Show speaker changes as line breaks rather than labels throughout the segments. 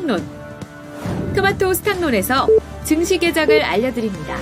스탁론. 토마토 스탁론에서 증시 계작을 알려드립니다.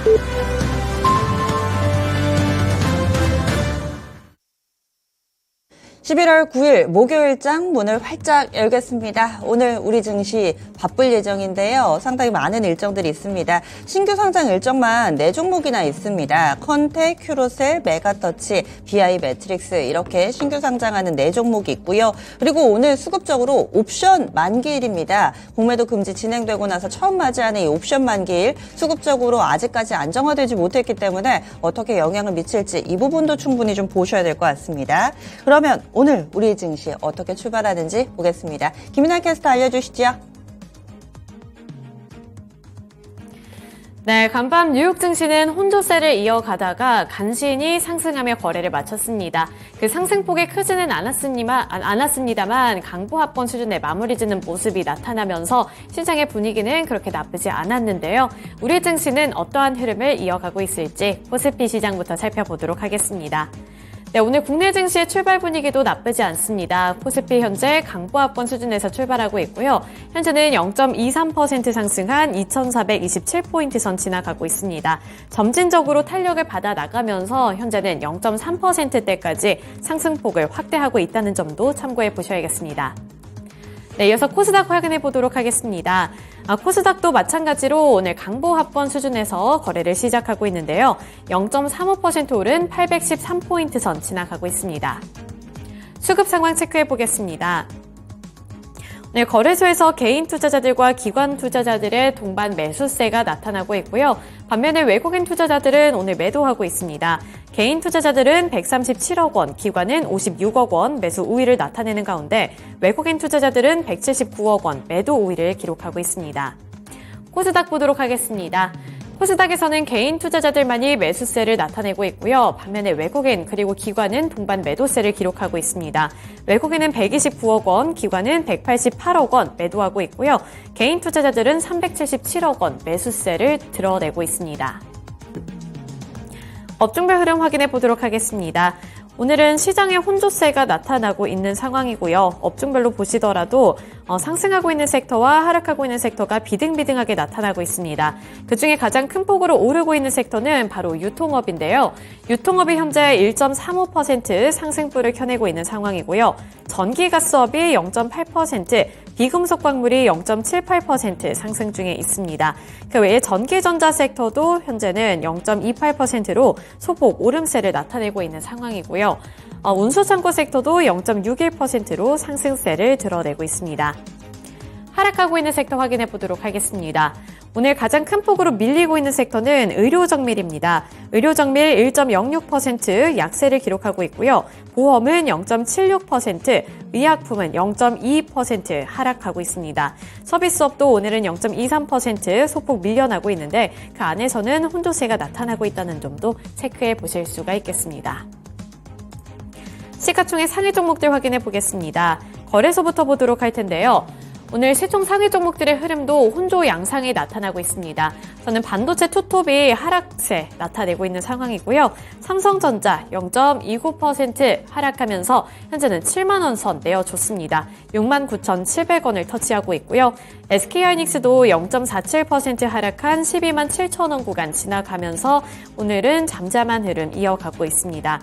(11월 9일) 목요일장 문을 활짝 열겠습니다. 오늘 우리 증시 바쁠 예정인데요. 상당히 많은 일정들이 있습니다. 신규 상장 일정만 4종목이나 있습니다. 컨텍, 큐로셀, 메가터치, BI 매트릭스 이렇게 신규 상장하는 4종목이 있고요. 그리고 오늘 수급적으로 옵션 만기일입니다. 공매도 금지 진행되고 나서 처음 맞이하는 이 옵션 만기일, 수급적으로 아직까지 안정화되지 못했기 때문에 어떻게 영향을 미칠지 이 부분도 충분히 좀 보셔야 될 것 같습니다. 그러면 오늘 우리 증시 어떻게 출발하는지 보겠습니다. 김인하 캐스터 알려주시죠.
네, 간밤 뉴욕 증시는 혼조세를 이어가다가 간신히 상승하며 거래를 마쳤습니다. 그 상승폭이 크지는 않았습니다만 강보합권 수준의 마무리 짓는 모습이 나타나면서 시장의 분위기는 그렇게 나쁘지 않았는데요. 우리 증시는 어떠한 흐름을 이어가고 있을지 코스피 시장부터 살펴보도록 하겠습니다. 네, 오늘 국내 증시의 출발 분위기도 나쁘지 않습니다. 코스피 현재 강보합권 수준에서 출발하고 있고요. 현재는 0.23% 상승한 2,427포인트 선 지나가고 있습니다. 점진적으로 탄력을 받아 나가면서 현재는 0.3%대까지 상승폭을 확대하고 있다는 점도 참고해 보셔야겠습니다. 네, 이어서 코스닥 확인해 보도록 하겠습니다. 코스닥도 마찬가지로 오늘 강보합권 수준에서 거래를 시작하고 있는데요. 0.35% 오른 813포인트 선 지나가고 있습니다. 수급 상황 체크해 보겠습니다. 네, 거래소에서 개인 투자자들과 기관 투자자들의 동반 매수세가 나타나고 있고요. 반면에 외국인 투자자들은 오늘 매도하고 있습니다. 개인 투자자들은 137억 원, 기관은 56억 원 매수 우위를 나타내는 가운데 외국인 투자자들은 179억 원 매도 우위를 기록하고 있습니다. 코스닥 보도록 하겠습니다. 코스닥에서는 개인 투자자들만이 매수세를 나타내고 있고요. 반면에 외국인 그리고 기관은 동반 매도세를 기록하고 있습니다. 외국인은 129억 원, 기관은 188억 원 매도하고 있고요. 개인 투자자들은 377억 원 매수세를 드러내고 있습니다. 업종별 흐름 확인해 보도록 하겠습니다. 오늘은 시장에 혼조세가 나타나고 있는 상황이고요. 업종별로 보시더라도 상승하고 있는 섹터와 하락하고 있는 섹터가 비등비등하게 나타나고 있습니다. 그중에 가장 큰 폭으로 오르고 있는 섹터는 바로 유통업인데요. 유통업이 현재 1.35% 상승폭을 켜내고 있는 상황이고요. 전기가스업이 0.8%, 비금속 광물이 0.78% 상승 중에 있습니다. 그 외에 전기전자 섹터도 현재는 0.28%로 소폭 오름세를 나타내고 있는 상황이고요. 운수창고 섹터도 0.61%로 상승세를 드러내고 있습니다. 하락하고 있는 섹터 확인해 보도록 하겠습니다. 오늘 가장 큰 폭으로 밀리고 있는 섹터는 의료정밀입니다. 의료정밀 1.06% 약세를 기록하고 있고요. 보험은 0.76%, 의약품은 0.22% 하락하고 있습니다. 서비스업도 오늘은 0.23% 소폭 밀려나고 있는데 그 안에서는 혼조세가 나타나고 있다는 점도 체크해 보실 수가 있겠습니다. 시가총액 상위 종목들 확인해 보겠습니다. 거래소부터 보도록 할 텐데요. 오늘 시총 상위 종목들의 흐름도 혼조 양상이 나타나고 있습니다. 저는 반도체 투톱이 하락세 나타내고 있는 상황이고요. 삼성전자 0.29% 하락하면서 현재는 7만 원 선 내어줬습니다. 69,700원을 터치하고 있고요. SK하이닉스도 0.47% 하락한 12만 7천 원 구간 지나가면서 오늘은 잠잠한 흐름 이어가고 있습니다.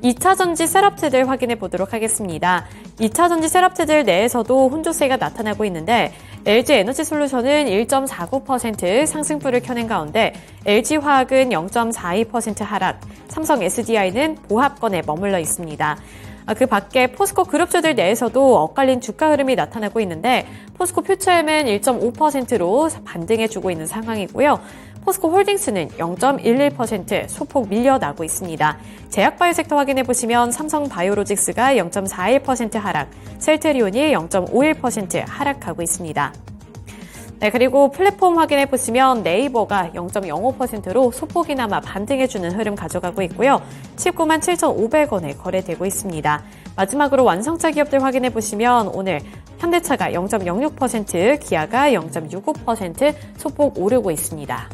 2차전지 셋업체들 확인해 보도록 하겠습니다. 2차전지 셋업체들 내에서도 혼조세가 나타나고 있는데 LG에너지솔루션은 1.49% 상승폭을 켜낸 가운데 LG화학은 0.42% 하락, 삼성 SDI는 보합권에 머물러 있습니다. 그 밖에 포스코 그룹주들 내에서도 엇갈린 주가 흐름이 나타나고 있는데 포스코 퓨처엠은 1.5%로 반등해주고 있는 상황이고요. 포스코 홀딩스는 0.11% 소폭 밀려나고 있습니다. 제약바이오 섹터 확인해 보시면 삼성 바이오로직스가 0.41% 하락, 셀트리온이 0.51% 하락하고 있습니다. 네, 그리고 플랫폼 확인해 보시면 네이버가 0.05%로 소폭이나마 반등해주는 흐름 가져가고 있고요. 19만 7,500원에 거래되고 있습니다. 마지막으로 완성차 기업들 확인해 보시면 오늘 현대차가 0.06%, 기아가 0.65% 소폭 오르고 있습니다.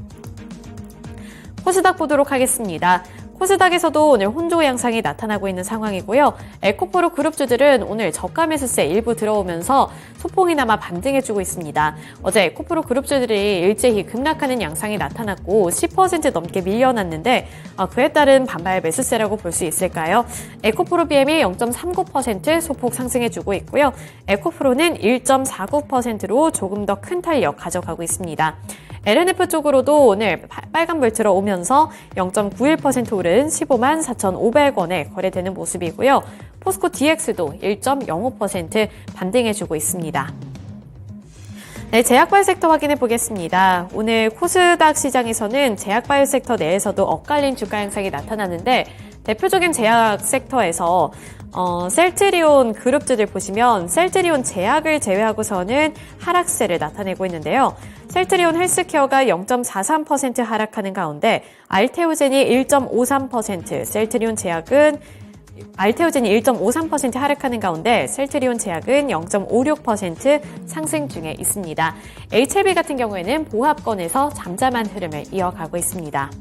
코스닥 보도록 하겠습니다. 코스닥에서도 오늘 혼조 양상이 나타나고 있는 상황이고요. 에코프로 그룹주들은 오늘 저가 매수세 일부 들어오면서 소폭이나마 반등해주고 있습니다. 어제 에코프로 그룹주들이 일제히 급락하는 양상이 나타났고 10% 넘게 밀려났는데 그에 따른 반발 매수세라고 볼 수 있을까요? 에코프로 BM이 0.39% 소폭 상승해주고 있고요. 에코프로는 1.49%로 조금 더 큰 탄력 가져가고 있습니다. LNF 쪽으로도 오늘 빨간불 들어오면서 0.91% 오른 15만 4,500원에 거래되는 모습이고요. 포스코 DX도 1.05% 반등해주고 있습니다. 네, 제약바이오 섹터 확인해 보겠습니다. 오늘 코스닥 시장에서는 제약바이오 섹터 내에서도 엇갈린 주가 양상이 나타나는데 대표적인 제약 섹터에서 셀트리온 그룹주들 보시면 셀트리온 제약을 제외하고서는 하락세를 나타내고 있는데요. 셀트리온 헬스케어가 0.43% 하락하는 가운데 알테오젠이 1.53%, 알테오젠이 1.53% 하락하는 가운데 셀트리온 제약은 0.56% 상승 중에 있습니다. HLB 같은 경우에는 보합권에서 잠잠한 흐름을 이어가고 있습니다.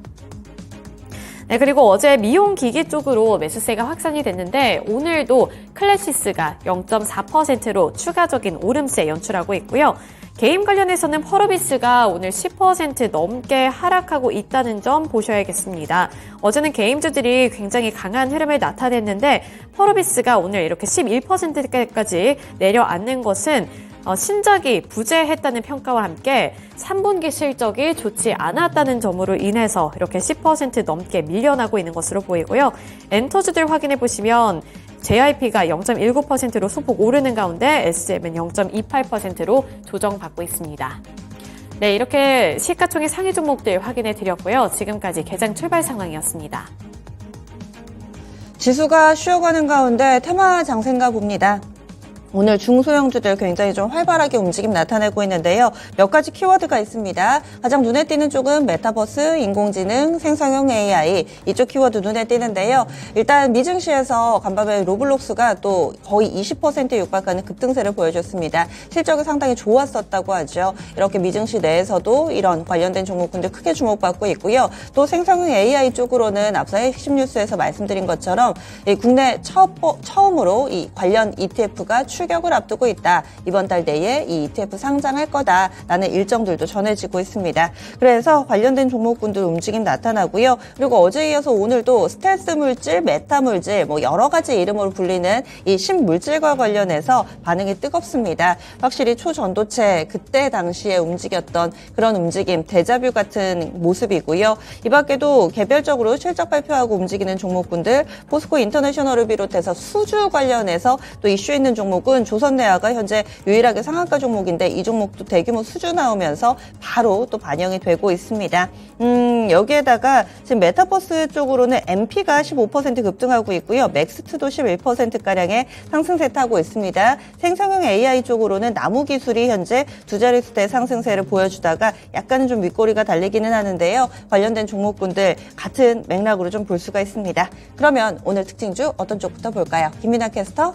네, 그리고 어제 미용기기 쪽으로 매수세가 확산이 됐는데 오늘도 클래시스가 0.4%로 추가적인 오름세 연출하고 있고요. 게임 관련해서는 펄어비스가 오늘 10% 넘게 하락하고 있다는 점 보셔야겠습니다. 어제는 게임주들이 굉장히 강한 흐름을 나타냈는데 펄어비스가 오늘 이렇게 11%까지 내려앉는 것은 신작이 부재했다는 평가와 함께 3분기 실적이 좋지 않았다는 점으로 인해서 이렇게 10% 넘게 밀려나고 있는 것으로 보이고요. 엔터주들 확인해 보시면 JIP가 0.19%로 소폭 오르는 가운데 SM은 0.28%로 조정받고 있습니다. 네, 이렇게 시가총액 상위 종목들 확인해 드렸고요. 지금까지 개장 출발 상황이었습니다.
지수가 쉬어가는 가운데 테마 장세인가 봅니다. 오늘 중소형주들 굉장히 좀 활발하게 움직임 나타내고 있는데요. 몇 가지 키워드가 있습니다. 가장 눈에 띄는 쪽은 메타버스, 인공지능, 생성형 AI 이쪽 키워드 눈에 띄는데요. 일단 미증시에서 간밤에 로블록스가 또 거의 20% 육박하는 급등세를 보여줬습니다. 실적이 상당히 좋았었다고 하죠. 이렇게 미증시 내에서도 이런 관련된 종목군들 크게 주목받고 있고요. 또 생성형 AI 쪽으로는 앞서 핵심 뉴스에서 말씀드린 것처럼 국내 처음으로 이 관련 ETF가 출격을 앞두고 있다. 이번 달 내에 이 ETF 상장할 거다라는 일정들도 전해지고 있습니다. 그래서 관련된 종목군들 움직임 나타나고요. 그리고 어제에 이어서 오늘도 스텔스 물질, 메타 물질, 여러 가지 이름으로 불리는 이 신물질과 관련해서 반응이 뜨겁습니다. 확실히 초전도체 그때 당시에 움직였던 그런 움직임, 데자뷰 같은 모습이고요. 이 밖에도 개별적으로 실적 발표하고 움직이는 종목군들, 포스코 인터내셔널을 비롯해서 수주 관련해서 또 이슈 있는 종목은 조선내화가 현재 유일하게 상한가 종목인데 이 종목도 대규모 수주 나오면서 바로 또 반영이 되고 있습니다. 여기에다가 지금 메타버스 쪽으로는 MP가 15% 급등하고 있고요. 맥스트도 11%가량의 상승세 타고 있습니다. 생성형 AI 쪽으로는 나무기술이 현재 두 자릿수대 상승세를 보여주다가 약간은 좀 윗꼬리가 달리기는 하는데요. 관련된 종목군들 같은 맥락으로 좀 볼 수가 있습니다. 그러면 오늘 특징주 어떤 쪽부터 볼까요? 김민아 캐스터.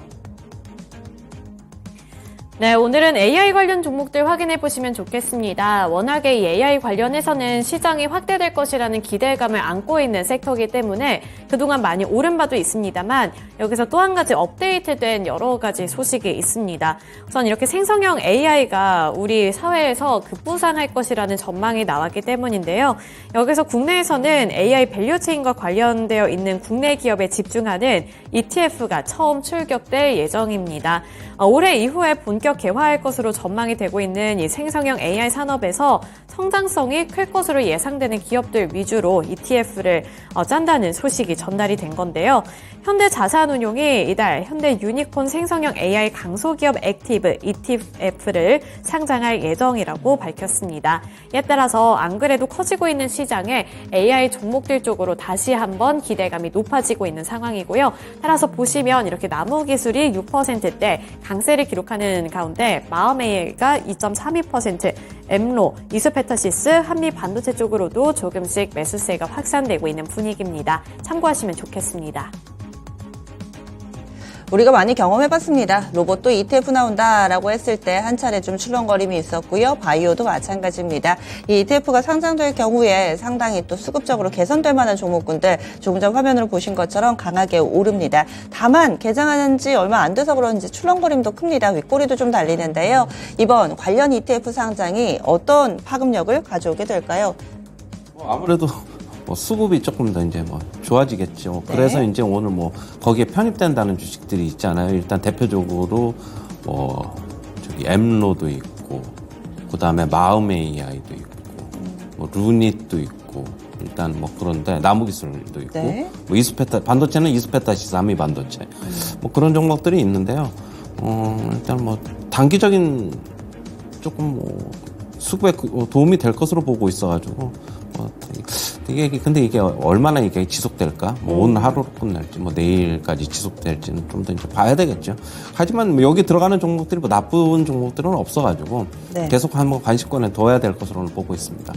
네, 오늘은 AI 관련 종목들 확인해 보시면 좋겠습니다. 워낙에 이 AI 관련해서는 시장이 확대될 것이라는 기대감을 안고 있는 섹터이기 때문에 그동안 많이 오른 바도 있습니다만 여기서 또 한 가지 업데이트된 여러 가지 소식이 있습니다. 우선 이렇게 생성형 AI가 우리 사회에서 급부상할 것이라는 전망이 나왔기 때문인데요. 여기서 국내에서는 AI 밸류체인과 관련되어 있는 국내 기업에 집중하는 ETF가 처음 출격될 예정입니다. 올해 이후에 본격 개화할 것으로 전망이 되고 있는 이 생성형 AI 산업에서 성장성이 클 것으로 예상되는 기업들 위주로 ETF를 짠다는 소식이 전달이 된 건데요. 현대자산운용이 이달 현대 유니콘 생성형 AI 강소기업 액티브 ETF를 상장할 예정이라고 밝혔습니다. 이에 따라서 안 그래도 커지고 있는 시장에 AI 종목들 쪽으로 다시 한번 기대감이 높아지고 있는 상황이고요. 따라서 보시면 이렇게 나무기술이 6%대 강세를 기록하는 가운데 마음AI가 2.32%, 엠로, 이스페터시스, 한미반도체 쪽으로도 조금씩 매수세가 확산되고 있는 분위기입니다. 참고하시면 좋겠습니다.
우리가 많이 경험해봤습니다. 로봇도 ETF 나온다라고 했을 때 한 차례 좀 출렁거림이 있었고요. 바이오도 마찬가지입니다. 이 ETF가 상장될 경우에 상당히 또 수급적으로 개선될 만한 종목군들 조금 전 화면으로 보신 것처럼 강하게 오릅니다. 다만 개장하는 지 얼마 안 돼서 그런지 출렁거림도 큽니다. 윗꼬리도 좀 달리는데요. 이번 관련 ETF 상장이 어떤 파급력을 가져오게 될까요?
아무래도 수급이 조금 더 이제 좋아지겠죠.
네.
그래서 이제 오늘 거기에 편입된다는 주식들이 있잖아요. 일단 대표적으로 저기 엠로도 있고, 그 다음에 마음 AI도 있고, 루닛도 있고, 일단 그런데 나무기술도 있고,
네.
이스페타 반도체는 이스페타시스 아미 반도체, 그런 종목들이 있는데요. 일단 단기적인 조금 수급에 도움이 될 것으로 보고 있어가지고. 근데 이게 얼마나 이게 지속될까? 오늘 하루로 끝날지, 내일까지 지속될지는 좀 더 이제 봐야 되겠죠. 하지만 여기 들어가는 종목들이 나쁜 종목들은 없어가지고
네.
계속 한번 관심권에 둬야 될 것으로는 보고 있습니다.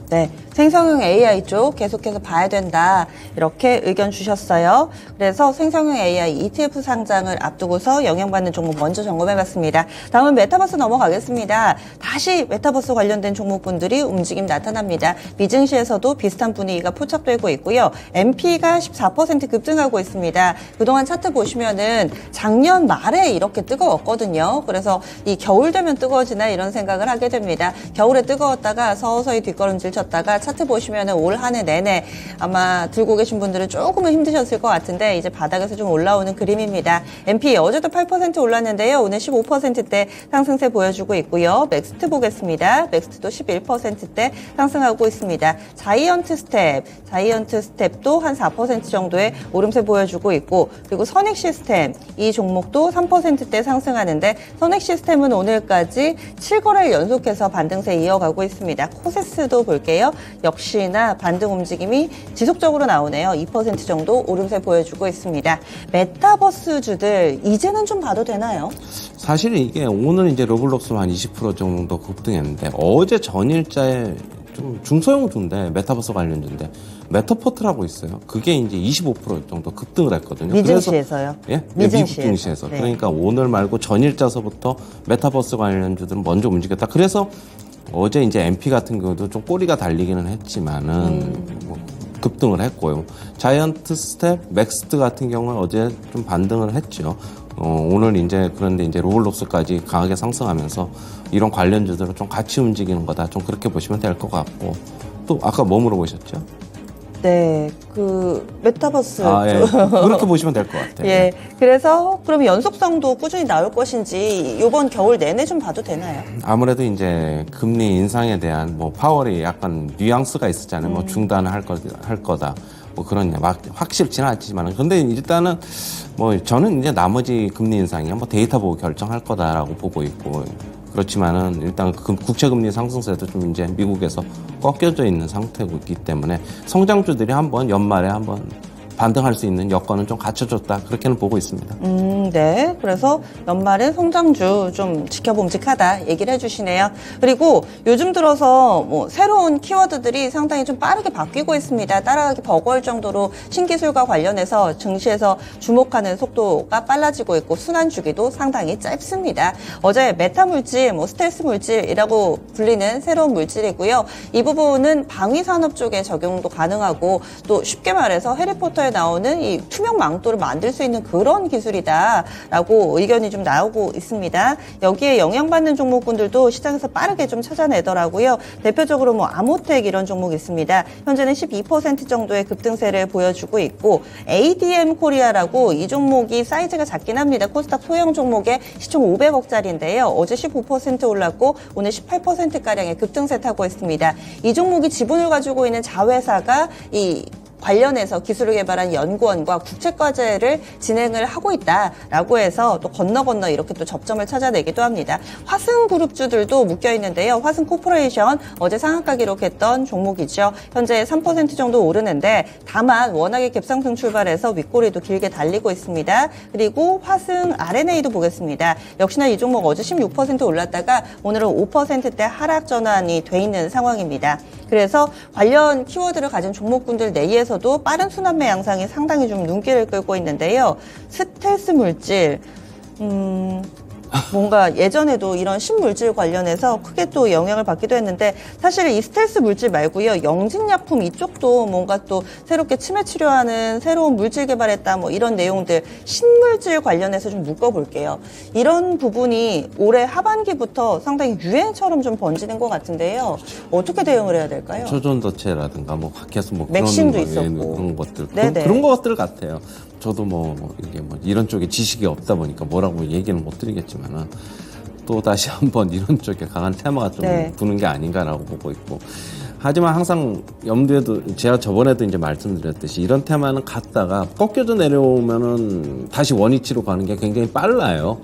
네, 생성형 AI 쪽 계속해서 봐야 된다 이렇게 의견 주셨어요. 그래서 생성형 AI ETF 상장을 앞두고서 영향받는 종목 먼저 점검해봤습니다. 다음은 메타버스 넘어가겠습니다. 다시 메타버스 관련된 종목군들이 움직임 나타납니다. 미증시에서도 비슷한 분위기가 포착되고 있고요. MP가 14% 급등하고 있습니다. 그동안 차트 보시면은 작년 말에 이렇게 뜨거웠거든요. 그래서 이 겨울 되면 뜨거워지나 이런 생각을 하게 됩니다. 겨울에 뜨거웠다가 서서히 뒷걸음질 쳤다가 차트 보시면은 올 한 해 내내 아마 들고 계신 분들은 조금은 힘드셨을 것 같은데 이제 바닥에서 좀 올라오는 그림입니다. MP 어제도 8% 올랐는데요. 오늘 15%대 상승세 보여주고 있고요. 맥스트 보겠습니다. 맥스트도 11%대 상승하고 있습니다. 자이언트 스텝도 한 4% 정도의 오름세 보여주고 있고, 그리고 선익 시스템 이 종목도 3%대 상승하는데, 선익 시스템은 오늘까지 7거래를 연속해서 반등세 이어가고 있습니다. 코세스도 볼게요. 역시나 반등 움직임이 지속적으로 나오네요. 2% 정도 오름세 보여주고 있습니다. 메타버스주들 이제는 좀 봐도 되나요?
사실 이게 오늘 이제 로블록스로 한 20% 정도 급등했는데, 어제 전일자에 좀 중소형주인데 메타버스 관련주인데 메타포트라고 있어요. 그게 이제 25% 정도 급등을 했거든요.
미증시에서요?
예?
미증시에서.
미국 증시에서.
네.
그러니까 오늘 말고 전일자서부터 메타버스 관련주들은 먼저 움직였다. 그래서 어제 이제 MP 같은 경우도 좀 꼬리가 달리기는 했지만은 급등을 했고요. 자이언트 스텝, 맥스트 같은 경우는 어제 좀 반등을 했죠. 오늘 이제 그런데 이제 로블록스까지 강하게 상승하면서 이런 관련주들은 좀 같이 움직이는 거다. 좀 그렇게 보시면 될 것 같고, 또 아까 뭐 물어보셨죠?
네, 메타버스.
예. 그렇게 보시면 될 것 같아요.
예. 그래서 그럼 연속성도 꾸준히 나올 것인지 이번 겨울 내내 좀 봐도 되나요?
아무래도 이제 금리 인상에 대한 파월이 약간 뉘앙스가 있었잖아요. 중단을 할 거다. 그런 확실치는 않지만, 근데 일단은 저는 이제 나머지 금리 인상이 데이터 보고 결정할 거다라고 보고 있고, 그렇지만은 일단 국채금리 상승세도 좀 이제 미국에서 꺾여져 있는 상태이기 때문에 성장주들이 연말에 반등할 수 있는 여건은 좀 갖춰줬다, 그렇게는 보고 있습니다.
네. 그래서 연말에 성장주 좀 지켜봄직하다 얘기를 해주시네요. 그리고 요즘 들어서 새로운 키워드들이 상당히 좀 빠르게 바뀌고 있습니다. 따라가기 버거울 정도로 신기술과 관련해서 증시에서 주목하는 속도가 빨라지고 있고, 순환 주기도 상당히 짧습니다. 어제 메타 물질, 스텔스 물질이라고 불리는 새로운 물질이고요. 이 부분은 방위 산업 쪽에 적용도 가능하고, 또 쉽게 말해서 해리포터에 나오는 이 투명 망토를 만들 수 있는 그런 기술이다라고 의견이 좀 나오고 있습니다. 여기에 영향받는 종목군들도 시장에서 빠르게 좀 찾아내더라고요. 대표적으로 아모텍 이런 종목 있습니다. 현재는 12% 정도의 급등세를 보여주고 있고, ADM 코리아라고 이 종목이 사이즈가 작긴 합니다. 코스닥 소형 종목의 시총 500억짜리인데요. 어제 15% 올랐고 오늘 18%가량의 급등세 타고 있습니다. 이 종목이 지분을 가지고 있는 자회사가 이 관련해서 기술을 개발한 연구원과 국책과제를 진행을 하고 있다라고 해서 또 건너 이렇게 또 접점을 찾아내기도 합니다. 화승그룹주들도 묶여 있는데요. 화승코퍼레이션 어제 상한가 기록했던 종목이죠. 현재 3% 정도 오르는데, 다만 워낙에 갭상승 출발해서 윗꼬리도 길게 달리고 있습니다. 그리고 화승 RNA도 보겠습니다. 역시나 이 종목 어제 16% 올랐다가 오늘은 5%대 하락 전환이 돼 있는 상황입니다. 그래서 관련 키워드를 가진 종목군들 내에서도 빠른 순환매 양상이 상당히 좀 눈길을 끌고 있는데요. 스텔스 물질, 뭔가 예전에도 이런 신물질 관련해서 크게 또 영향을 받기도 했는데 사실 이 스텔스 물질 말고요. 영진약품 이쪽도 뭔가 또 새롭게 치매 치료하는 새로운 물질 개발했다 뭐 이런 내용들 신물질 관련해서 좀 묶어볼게요. 이런 부분이 올해 하반기부터 상당히 유행처럼 좀 번지는 것 같은데요. 어떻게 대응을 해야 될까요?
초전도체라든가 뭐 밖에서 뭐
맥심도
그런 거,
있었고.
그런 것들
네네.
그런 것들 같아요. 저도 이게 이런 쪽에 지식이 없다 보니까 뭐라고 얘기는 못 드리겠지만은 또 다시 한번 이런 쪽에 강한 테마가 좀
네.
부는 게 아닌가라고 보고 있고. 하지만 항상 염두에도 제가 저번에도 이제 말씀드렸듯이 이런 테마는 갔다가 꺾여져 내려오면은 다시 원위치로 가는 게 굉장히 빨라요.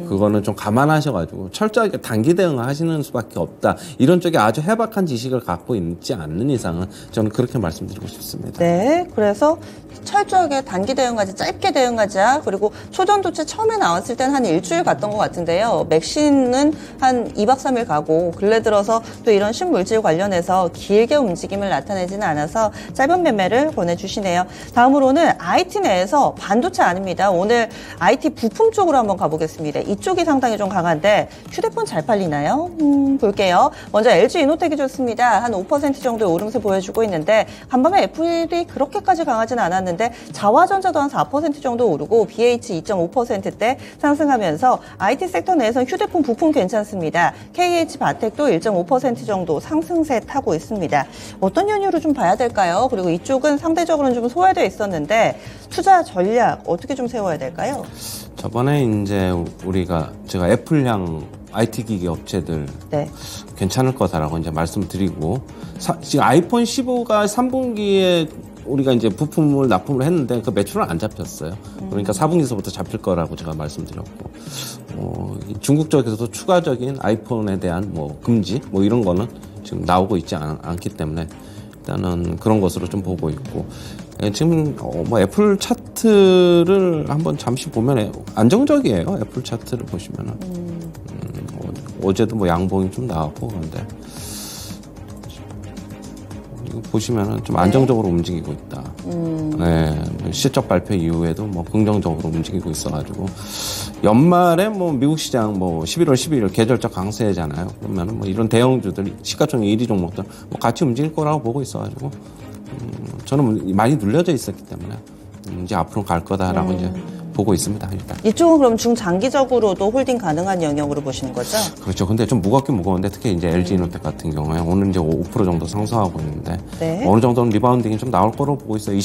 그거는 좀 감안하셔가지고 철저하게 단기 대응하시는 수밖에 없다. 이런 쪽에 아주 해박한 지식을 갖고 있지 않는 이상은 저는 그렇게 말씀드리고 싶습니다.
네, 그래서 철저하게 단기 대응하자, 짧게 대응하자. 그리고 초전도체 처음에 나왔을 때는 한 일주일 갔던 것 같은데요. 맥신은 한 2박 3일 가고 근래 들어서 또 이런 신물질 관련해서 길게 움직임을 나타내지는 않아서 짧은 매매를 권해주시네요. 다음으로는 IT 내에서 반도체 아닙니다. 오늘 IT 부품 쪽으로 한번 가보겠습니다. 이쪽이 상당히 좀 강한데 휴대폰 잘 팔리나요? 볼게요. 먼저 LG 이노텍이 좋습니다. 한 5% 정도의 오름세 보여주고 있는데 간밤에 애플이 그렇게까지 강하진 않았는데 자화전자도 한 4% 정도 오르고 BH 2.5%대 상승하면서 IT 섹터 내에서 휴대폰 부품 괜찮습니다. KH 바텍도 1.5% 정도 상승세 타고 있습니다. 어떤 연유로 좀 봐야 될까요? 그리고 이쪽은 상대적으로는 좀 소외되어 있었는데 투자 전략 어떻게 좀 세워야 될까요?
저번에 이제 제가 애플향 IT 기기 업체들
네.
괜찮을 거다라고 이제 말씀드리고 지금 아이폰 15가 3분기에 우리가 이제 부품을 납품을 했는데 그 매출은 안 잡혔어요. 그러니까 4분기서부터 잡힐 거라고 제가 말씀드렸고 중국 쪽에서도 추가적인 아이폰에 대한 뭐 금지 뭐 이런 거는 지금 나오고 있지 않기 때문에 일단은 그런 것으로 좀 보고 있고 지금 뭐 애플 차트를 한번 잠시 보면 안정적이에요. 애플 차트를 보시면은 어제도 뭐 양봉이 좀 나왔고 그런데 이거 보시면은 좀 안정적으로 움직이고 있다. 네, 실적 발표 이후에도 뭐 긍정적으로 움직이고 있어가지고 연말에 뭐 미국 시장 뭐 11월 12일 계절적 강세잖아요. 그러면은 뭐 이런 대형주들 시가총액 1위 종목들 뭐 같이 움직일 거라고 보고 있어가지고 저는 많이 눌려져 있었기 때문에 이제 앞으로 갈 거다라고 이제 보고 있습니다. 일단.
이쪽은 그럼 중장기적으로도 홀딩 가능한 영역으로 보시는 거죠?
그렇죠. 근데 좀 무겁긴 무거운데 특히 이제 LG 이노텍 같은 경우에 오늘 이제 5% 정도 상승하고 있는데
네.
어느 정도는 리바운딩이 좀 나올 거로 보고 있어요.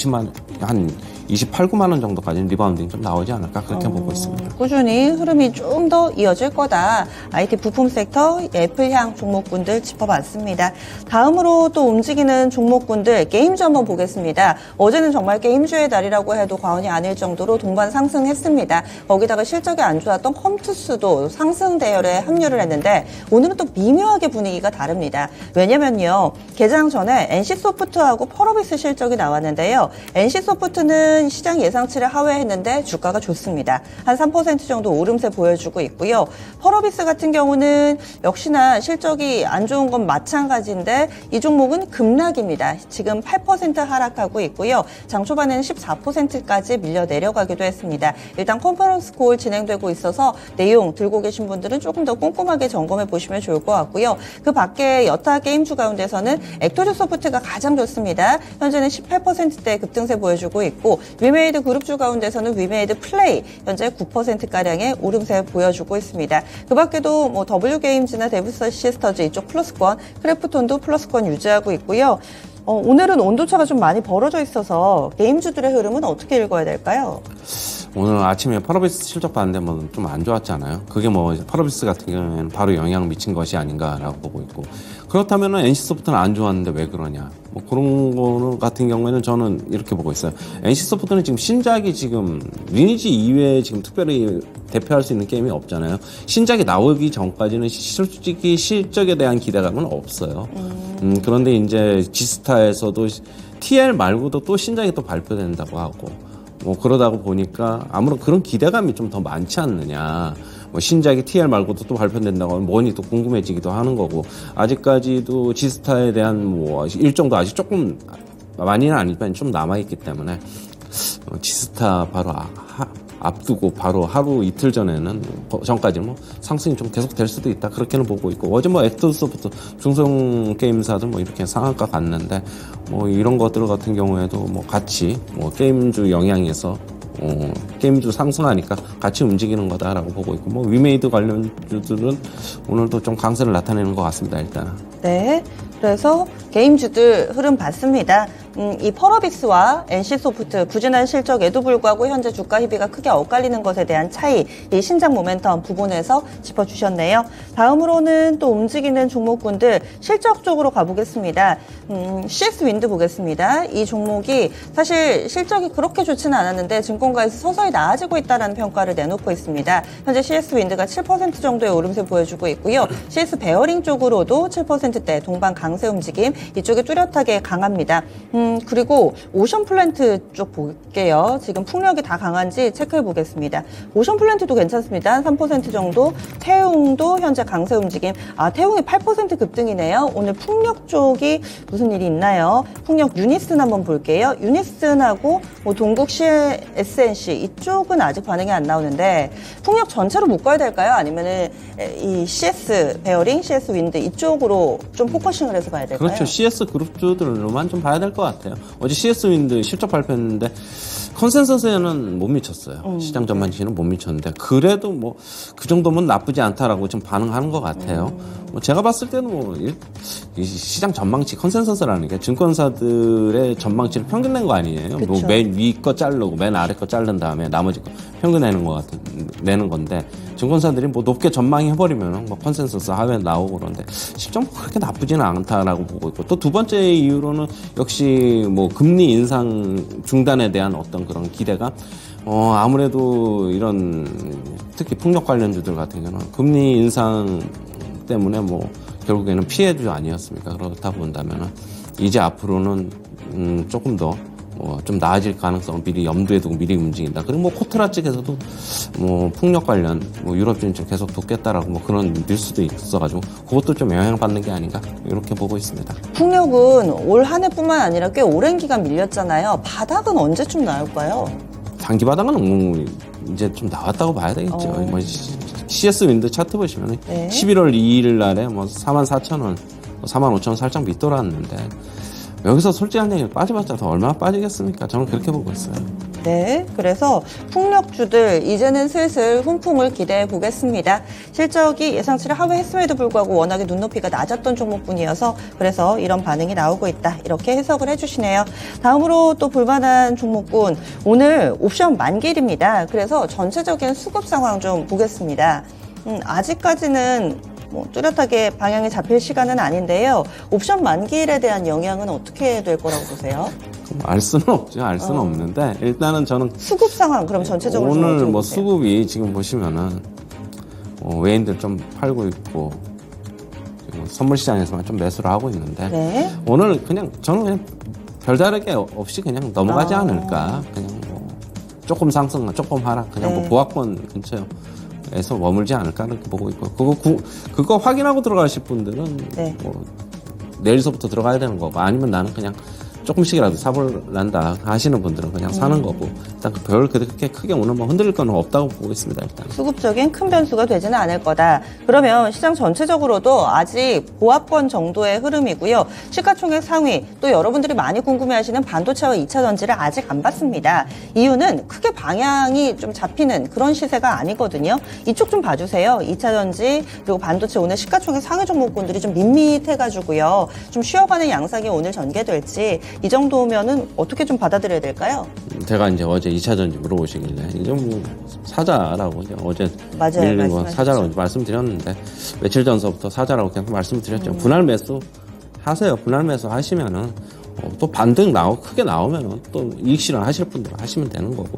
한 28, 9만 원 정도까지는 리바운딩 좀 나오지 않을까 그렇게 보고 있습니다.
꾸준히 흐름이 좀 더 이어질 거다. IT 부품 섹터, 애플향 종목군들 짚어봤습니다. 다음으로 또 움직이는 종목군들 게임주 한번 보겠습니다. 어제는 정말 게임주의 날이라고 해도 과언이 아닐 정도로 동반 상승했습니다. 거기다가 실적이 안 좋았던 컴투스도 상승 대열에 합류를 했는데 오늘은 또 미묘하게 분위기가 다릅니다. 왜냐면요. 개장 전에 NC소프트하고 펄어비스 실적이 나왔는데요. NC소프트는 시장 예상치를 하회했는데 주가가 좋습니다. 한 3% 정도 오름세 보여주고 있고요. 펄어비스 같은 경우는 역시나 실적이 안 좋은 건 마찬가지인데 이 종목은 급락입니다. 지금 8% 하락하고 있고요. 장 초반에는 14%까지 밀려 내려가기도 했습니다. 일단 컨퍼런스 콜 진행되고 있어서 내용 들고 계신 분들은 조금 더 꼼꼼하게 점검해 보시면 좋을 것 같고요. 그 밖에 여타 게임주 가운데서는 액토즈 소프트가 가장 좋습니다. 현재는 18%대 급등세 보여주고 있고 위메이드 그룹주 가운데서는 위메이드 플레이 현재 9%가량의 오름세 보여주고 있습니다. 그 밖에도 뭐 W게임즈나 데브스 시스터즈 이쪽 플러스권, 크래프톤도 플러스권 유지하고 있고요. 오늘은 온도차가 좀 많이 벌어져 있어서 게임주들의 흐름은 어떻게 읽어야 될까요?
오늘 아침에 펄어비스 실적 봤는데 뭐 좀 안 좋았잖아요. 그게 뭐 펄어비스 같은 경우에는 바로 영향 미친 것이 아닌가라고 보고 있고 그렇다면은 NC소프트는 안 좋았는데 왜 그러냐 뭐 그런 거 같은 경우에는 저는 이렇게 보고 있어요. NC소프트는 지금 신작이 지금 리니지 이외에 지금 특별히 대표할 수 있는 게임이 없잖아요. 신작이 나오기 전까지는 솔직히 실적에 대한 기대감은 없어요. 그런데 이제 지스타에서도 TL 말고도 또 신작이 또 발표된다고 하고 뭐 그러다가 보니까 아무런 그런 기대감이 좀 더 많지 않느냐 뭐 신작이 TL 말고도 또 발표된다고 하면 뭐니 또 궁금해지기도 하는 거고 아직까지도 지스타에 대한 뭐 일정도 아직 조금 많이는 아니지만 좀 남아있기 때문에 지스타 바로 앞두고 바로 하루 이틀 전까지는 뭐 상승이 좀 계속될 수도 있다 그렇게는 보고 있고 어제 뭐 액터소프트 중성 게임사들 뭐 이렇게 상한가 갔는데 뭐 이런 것들 같은 경우에도 뭐 같이 뭐 게임주 영향에서 게임주 상승하니까 같이 움직이는 거다라고 보고 있고 뭐 위메이드 관련주들은 오늘도 좀 강세를 나타내는 것 같습니다 일단은.
네. 그래서 게임주들 흐름 봤습니다. 이 펄어비스와 NC소프트 부진한 실적에도 불구하고 현재 주가 희비가 크게 엇갈리는 것에 대한 차이, 이 신작 모멘텀 부분에서 짚어주셨네요. 다음으로는 또 움직이는 종목군들 실적 쪽으로 가보겠습니다. CS 윈드 보겠습니다. 이 종목이 사실 실적이 그렇게 좋지는 않았는데 증권가에서 서서히 나아지고 있다는 평가를 내놓고 있습니다. 현재 CS 윈드가 7% 정도의 오름세 보여주고 있고요. CS 베어링 쪽으로도 7%대 동반 강세 움직임, 이쪽이 뚜렷하게 강합니다. 그리고 오션 플랜트 쪽 볼게요. 지금 풍력이 다 강한지 체크해 보겠습니다. 오션 플랜트도 괜찮습니다. 3% 정도. 태웅도 현재 강세 움직임. 태웅이 8% 급등이네요. 오늘 풍력 쪽이 무슨 일이 있나요? 풍력 유니슨 한번 볼게요. 유니슨하고 뭐 동국 SNC 이쪽은 아직 반응이 안 나오는데 풍력 전체로 묶어야 될까요? 아니면은 이 CS 베어링, CS 윈드 이쪽으로 좀 포커싱을 해서 봐야 될까요?
그렇죠. CS 그룹주들로만 좀 봐야 될 것 같아요. 어제 CS 윈드 실적 발표했는데 컨센서스에는 못 미쳤어요. 시장 전반치는 못 미쳤는데 그래도 뭐 그 정도면 나쁘지 않다라고 좀 반응하는 것 같아요. 뭐 제가 봤을 때는 뭐 이 시장 전망치 컨센서스라는 게 증권사들의 전망치를 평균 낸 거 아니에요. 뭐 맨 위 거 자르고 맨 아래 거 자른 다음에 나머지 거 평균 내는 건데 증권사들이 뭐 높게 전망해 버리면 뭐 컨센서스 하회에 나오고 그런데 실적 그렇게 나쁘지는 않다라고 보고 있고 또 두 번째 이유로는 역시 뭐 금리 인상 중단에 대한 어떤 그런 기대가 아무래도 이런 특히 풍력 관련주들 같은 경우는 금리 인상 때문에 뭐 결국에는 피해주 아니었습니까? 그렇다 본다면은 이제 앞으로는 조금 더 좀 나아질 가능성을 미리 염두에 두고 미리 움직인다. 그리고 뭐 코트라 측에서도 뭐 풍력 관련 뭐 유럽 진출 계속 돕겠다라고 뭐 그런 뉴스도 있어가지고 그것도 좀 영향받는 게 아닌가 이렇게 보고 있습니다.
풍력은 올 한 해뿐만 아니라 꽤 오랜 기간 밀렸잖아요. 바닥은 언제쯤 나올까요?
단기 바닥은 이제 좀 나왔다고 봐야 되겠죠. 뭐 CS 윈드 차트 보시면
네.
11월 2일 날에 뭐 44,000원, 45,000원 살짝 밑돌았는데 여기서 솔직한 얘기 빠져봤자 더 얼마나 빠지겠습니까? 저는 그렇게 보고 있어요.
네, 그래서 풍력주들 이제는 슬슬 훈풍을 기대해 보겠습니다. 실적이 예상치를 하회했음에도 불구하고 워낙에 눈높이가 낮았던 종목군이어서 그래서 이런 반응이 나오고 있다. 이렇게 해석을 해주시네요. 다음으로 또 볼만한 종목군 오늘 옵션 만기일입니다. 그래서 전체적인 수급 상황 좀 보겠습니다. 아직까지는 뭐 뚜렷하게 방향이 잡힐 시간은 아닌데요. 옵션 만기일에 대한 영향은 어떻게 될 거라고 보세요?
알 수는 없죠. 알 수는 없는데 일단은 저는
수급 상황 그럼 전체적으로 좀
오늘 뭐
여쭤보세요.
수급이 지금 보시면은 외인들 좀 팔고 있고 지금 선물 시장에서만 좀 매수를 하고 있는데
네.
오늘 저는 그냥 별다르게 없이 그냥 넘어가지 않을까. 그냥 뭐 조금 상승, 조금 하락, 그냥
네.
뭐 보합권 근처에서 머물지 않을까 이렇게 보고 있고 그거 확인하고 들어가실 분들은
네.
뭐 내일서부터 들어가야 되는 거고 아니면 나는 그냥 조금씩이라도 사볼란다 하시는 분들은 그냥 사는 거고 일단 별 그렇게 크게 오늘 뭐 흔들릴 건 없다고 보고 있습니다. 일단
수급적인 큰 변수가 되지는 않을 거다. 그러면 시장 전체적으로도 아직 보합권 정도의 흐름이고요. 시가총액 상위, 또 여러분들이 많이 궁금해하시는 반도체와 2차 전지를 아직 안 봤습니다. 이유는 크게 방향이 좀 잡히는 그런 시세가 아니거든요. 이쪽 좀 봐주세요. 2차 전지 그리고 반도체 오늘 시가총액 상위 종목군들이 좀 밋밋해가지고요. 좀 쉬어가는 양상이 오늘 전개될지 이 정도면은 어떻게 좀 받아들여야 될까요?
제가 이제 어제 2차 전지 물어보시길래 이제 뭐 사자라고 이제 어제
맞아요,
밀린 거
말씀하셨죠.
사자라고 말씀드렸는데 며칠 전서부터 사자라고 계속 말씀드렸죠. 분할 매수 하세요. 분할 매수 하시면은 또 반등 크게 나오면 또 이익 실현하실 분들 하시면 되는 거고.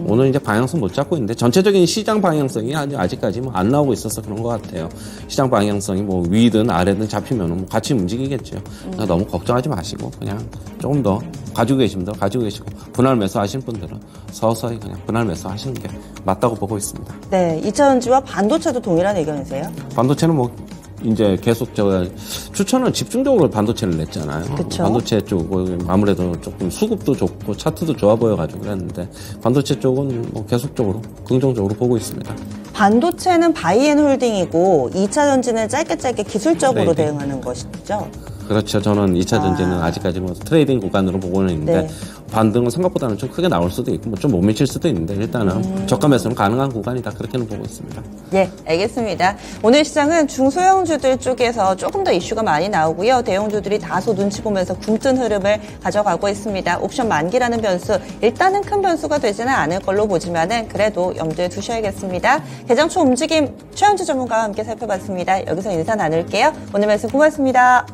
오늘 이제 방향성 못 잡고 있는데 전체적인 시장 방향성이 아직까지 뭐 안 나오고 있어서 그런 것 같아요. 시장 방향성이 뭐 위든 아래든 잡히면 뭐 같이 움직이겠죠. 그러니까 너무 걱정하지 마시고 그냥 조금 더 가지고 계신 분들 가지고 계시고 분할 매수 하신 분들은 서서히 그냥 분할 매수 하시는 게 맞다고 보고 있습니다.
네, 2차전지와 반도체도 동일한 의견이세요?
반도체는 뭐 이제 계속 제가 추천은 집중적으로 반도체를 냈잖아요.
그쵸.
반도체 쪽은 아무래도 조금 수급도 좋고 차트도 좋아 보여가지고 그랬는데 반도체 쪽은 뭐 계속적으로 긍정적으로 보고 있습니다.
반도체는 바이앤홀딩이고 2차전지는 짧게 기술적으로
네.
대응하는 것이죠.
그렇죠. 저는 2차 전지는 아직까지 뭐 트레이딩 구간으로 보고는 있는데
네.
반등은 생각보다는 좀 크게 나올 수도 있고 뭐 좀 못 미칠 수도 있는데 일단은 저가 매수는 가능한 구간이다 그렇게는 보고 있습니다.
예, 알겠습니다. 오늘 시장은 중소형주들 쪽에서 조금 더 이슈가 많이 나오고요. 대형주들이 다소 눈치 보면서 굼뜬 흐름을 가져가고 있습니다. 옵션 만기라는 변수, 일단은 큰 변수가 되지는 않을 걸로 보지만은 그래도 염두에 두셔야겠습니다. 개장 초 움직임 최현주 전문가와 함께 살펴봤습니다. 여기서 인사 나눌게요. 오늘 말씀 고맙습니다.